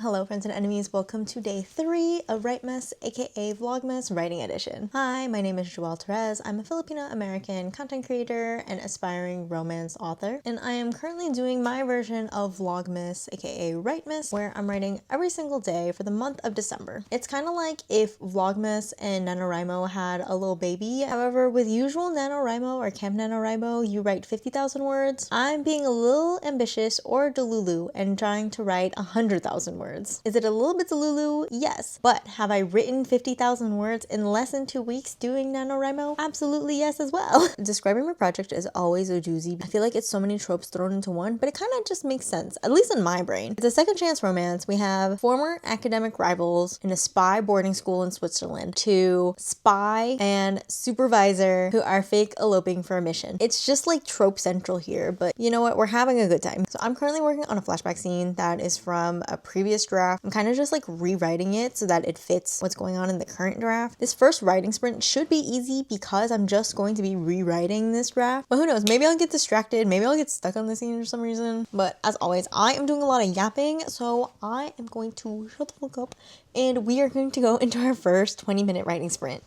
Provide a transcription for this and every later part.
Hello friends and enemies, welcome to day 3 of Writemas, aka Vlogmas Writing Edition. Hi, my name is Joelle Torres. I'm a Filipino-American content creator and aspiring romance author, and I am currently doing my version of Vlogmas, aka Writemas, where I'm writing every single day for the month of December. It's kind of like if Vlogmas and NaNoWriMo had a little baby. However, with usual NaNoWriMo or Camp NaNoWriMo, you write 50,000 words. I'm being a little ambitious or delulu and trying to write 100,000 words. Is it a little bit delulu? Yes. But have I written 50,000 words in less than 2 weeks doing NaNoWriMo? Absolutely yes as well. Describing my project is always a doozy. I feel like it's so many tropes thrown into one, but it kind of just makes sense, at least in my brain. It's a second chance romance. We have former academic rivals in a spy boarding school in Switzerland to spy and supervisor who are fake eloping for a mission. It's just like trope central here, but you know what? We're having a good time. So I'm currently working on a flashback scene that is from a previous draft. I'm kind of just like rewriting it so that it fits what's going on in the current draft. This first writing sprint should be easy because I'm just going to be rewriting this draft, but who knows, maybe I'll get distracted, maybe I'll get stuck on the scene for some reason. But as always, I am doing a lot of yapping, so I am going to shut the fuck up and we are going to go into our first 20-minute writing sprint.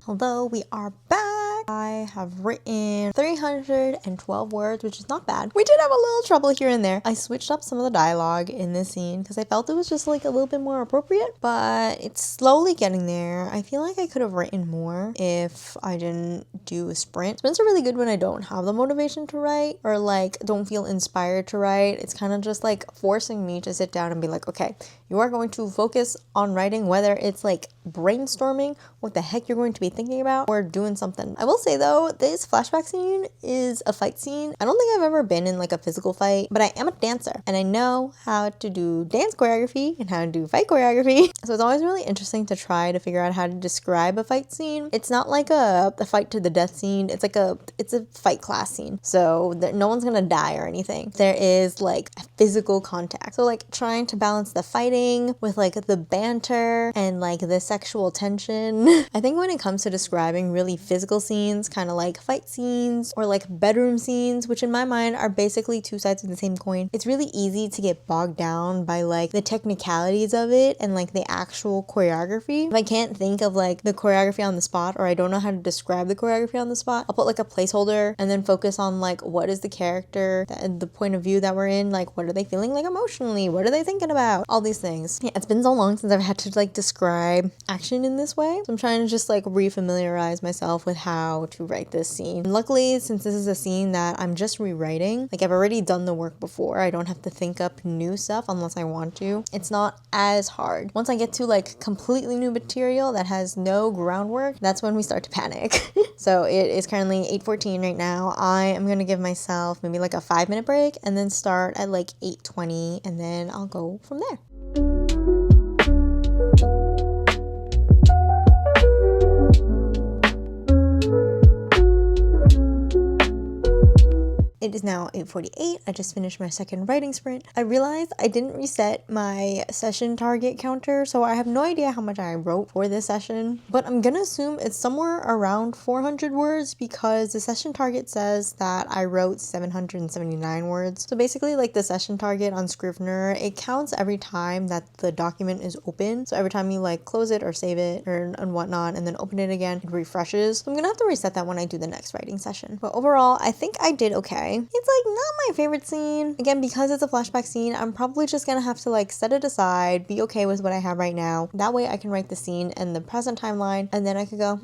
Hello, we are back. I have written 312 words, which is not bad. We did have a little trouble here and there. I switched up some of the dialogue in this scene because I felt it was just like a little bit more appropriate, but it's slowly getting there. I feel like I could have written more if I didn't do a sprint. Sprints are really good when I don't have the motivation to write or like don't feel inspired to write. It's kind of just like forcing me to sit down and be like, okay, you are going to focus on writing, whether it's like brainstorming what the heck you're going to be thinking about or doing something. I will say though, this flashback scene is a fight scene. I don't think I've ever been in like a physical fight, but I am a dancer and I know how to do dance choreography and how to do fight choreography. So it's always really interesting to try to figure out how to describe a fight scene. It's not like a fight to the death scene. It's like it's a fight class scene. So no one's gonna die or anything. There is like a physical contact. So like trying to balance the fighting with like the banter and like the sexual tension. I think when it comes to describing really physical scenes, kind of like fight scenes or like bedroom scenes, which in my mind are basically two sides of the same coin, it's really easy to get bogged down by like the technicalities of it and like the actual choreography. If I can't think of like the choreography on the spot or I don't know how to describe the choreography on the spot, I'll put like a placeholder and then focus on like what is the character and the point of view that we're in, like what are they feeling like emotionally, what are they thinking about, all these things. Yeah, it's been so long since I've had to like describe action in this way, so I'm trying to just like refamiliarize myself with how to write this scene. And luckily, since this is a scene that I'm just rewriting, like I've already done the work before, I don't have to think up new stuff unless I want to. It's not as hard. Once I get to like completely new material that has no groundwork, that's when we start to panic. So it is currently 8:14 right now. I am gonna give myself maybe like a 5-minute break and then start at like 8:20 and then I'll go from there. It is now 8:48. I just finished my second writing sprint. I realized I didn't reset my session target counter, so I have no idea how much I wrote for this session, but I'm gonna assume it's somewhere around 400 words because the session target says that I wrote 779 words. So basically like the session target on Scrivener, it counts every time that the document is open. So every time you like close it or save it or and whatnot and then open it again, it refreshes. So I'm gonna have to reset that when I do the next writing session. But overall, I think I did okay. It's like not my favorite scene. Again, because it's a flashback scene, I'm probably just gonna have to like set it aside, be okay with what I have right now. That way I can write the scene in the present timeline and then I could go,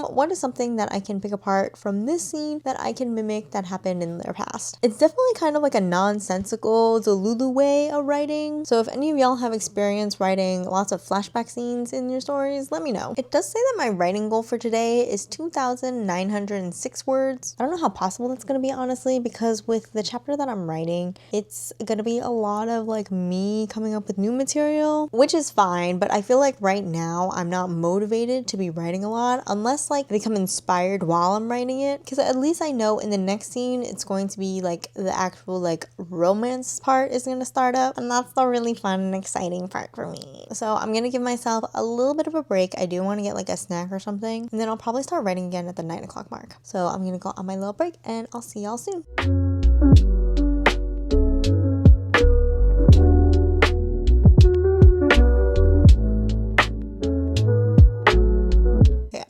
what is something that I can pick apart from this scene that I can mimic that happened in their past? It's definitely kind of like a nonsensical Delulu way of writing. So if any of y'all have experience writing lots of flashback scenes in your stories, let me know. It does say that my writing goal for today is 2,906 words. I don't know how possible that's gonna be honestly, because because with the chapter that I'm writing, it's gonna be a lot of like me coming up with new material, which is fine, but I feel like right now I'm not motivated to be writing a lot unless like I become inspired while I'm writing it, because at least I know in the next scene it's going to be like the actual like romance part is gonna start up, and that's the really fun and exciting part for me. So I'm gonna give myself a little bit of a break. I do want to get like a snack or something, and then I'll probably start writing again at the 9 o'clock mark. So I'm gonna go on my little break and I'll see y'all soon.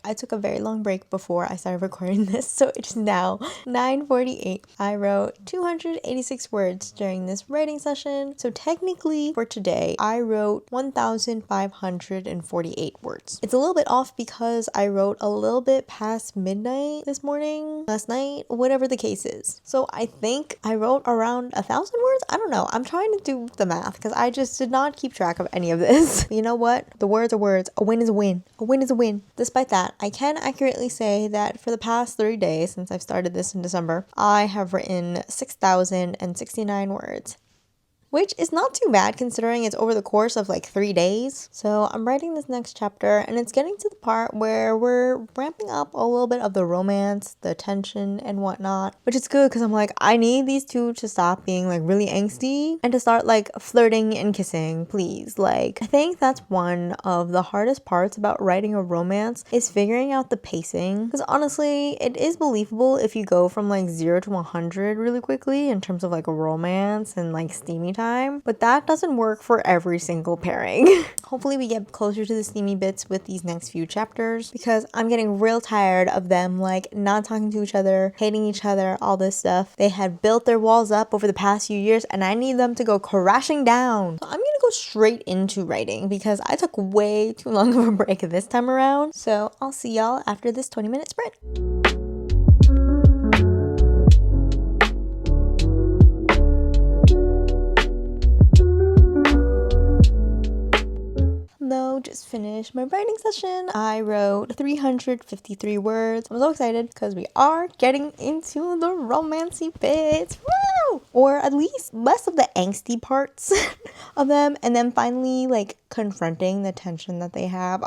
I took a very long break before I started recording this, so it is now 9:48. I wrote 286 words during this writing session, so technically for today I wrote 1,548 words. It's a little bit off because I wrote a little bit past midnight this morning, last night, whatever the case is. So I think I wrote around 1,000 words? I don't know. I'm trying to do the math because I just did not keep track of any of this. But you know what? The words are words. A win is a win. A win is a win. Despite that, I can accurately say that for the past 3 days since I've started this in December, I have written 6,069 words, which is not too bad considering it's over the course of like 3 days. So I'm writing this next chapter and it's getting to the part where we're ramping up a little bit of the romance, the tension and whatnot, which is good because I'm like, I need these two to stop being like really angsty and to start like flirting and kissing, please. Like, I think that's one of the hardest parts about writing a romance is figuring out the pacing, because honestly it is believable if you go from like 0 to 100 really quickly in terms of like a romance and like steamy time, but that doesn't work for every single pairing. Hopefully we get closer to the steamy bits with these next few chapters, because I'm getting real tired of them like not talking to each other, hating each other, all this stuff. They had built their walls up over the past few years and I need them to go crashing down. So I'm gonna go straight into writing because I took way too long of a break this time around. So I'll see y'all after this 20-minute sprint. Just finished my writing session. I wrote 353 words. I'm so excited because we are getting into the romancy bits. Woo! Or at least less of the angsty parts of them, and then finally like confronting the tension that they have.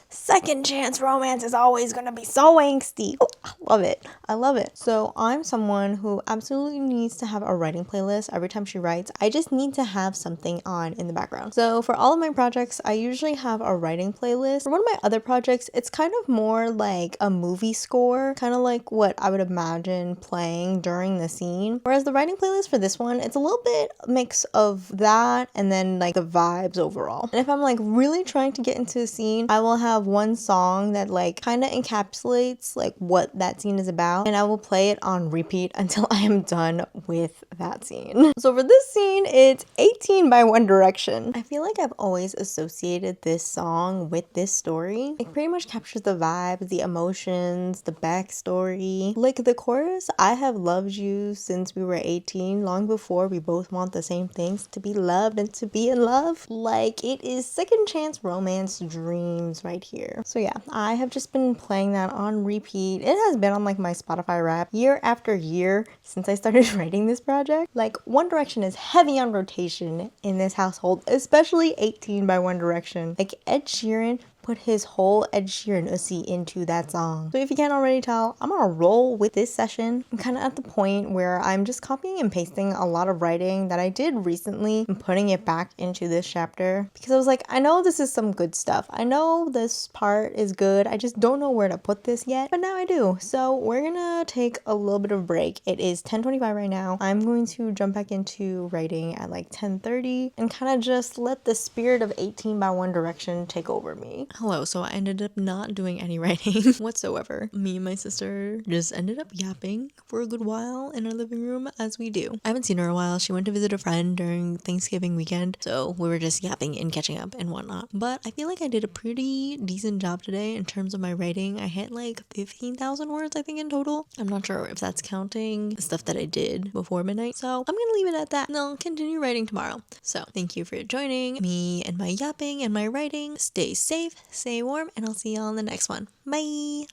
Second chance romance is always gonna be so angsty. Oh, I love it. I love it. So I'm someone who absolutely needs to have a writing playlist every time she writes. I just need to have something on in the background. So for all of my projects, I usually have a writing playlist. For one of my other projects, it's kind of more like a movie score, kind of like what I would imagine playing during the scene. Whereas the writing playlist for this one, it's a little bit mix of that and then like the vibes overall. And if I'm like really trying to get into a scene, I will have one song that like kind of encapsulates like what that scene is about, and I will play it on repeat until I am done with that scene. So for this scene, it's 18 by One Direction. I feel like I've always associated this song with this story. It pretty much captures the vibe, the emotions, the backstory. Like the chorus, I have loved you since we were 18, long before we both want the same things, to be loved and to be in love. Like, it is second chance romance dreams right here. So yeah, I have just been playing that on repeat. It has been on like my Spotify rap year after year since I started writing this project. Like, One Direction is heavy on rotation in this household, especially 18 by One Direction. Like, Ed Sheeran put his whole Ed Sheeran into that song. So if you can't already tell, I'm on a roll with this session. I'm kind of at the point where I'm just copying and pasting a lot of writing that I did recently and putting it back into this chapter, because I was like, I know this is some good stuff. I know this part is good. I just don't know where to put this yet, but now I do. So we're gonna take a little bit of a break. It is 10:25 right now. I'm going to jump back into writing at like 10:30 and kind of just let the spirit of 18 by One Direction take over me. Hello, so I ended up not doing any writing whatsoever. Me and my sister just ended up yapping for a good while in our living room, as we do. I haven't seen her in a while. She went to visit a friend during Thanksgiving weekend, so we were just yapping and catching up and whatnot. But I feel like I did a pretty decent job today in terms of my writing. I hit like 15,000 words, I think, in total. I'm not sure if that's counting the stuff that I did before midnight, so I'm gonna leave it at that and I'll continue writing tomorrow. So thank you for joining me and my yapping and my writing. Stay safe, stay warm, and I'll see y'all in the next one. Bye!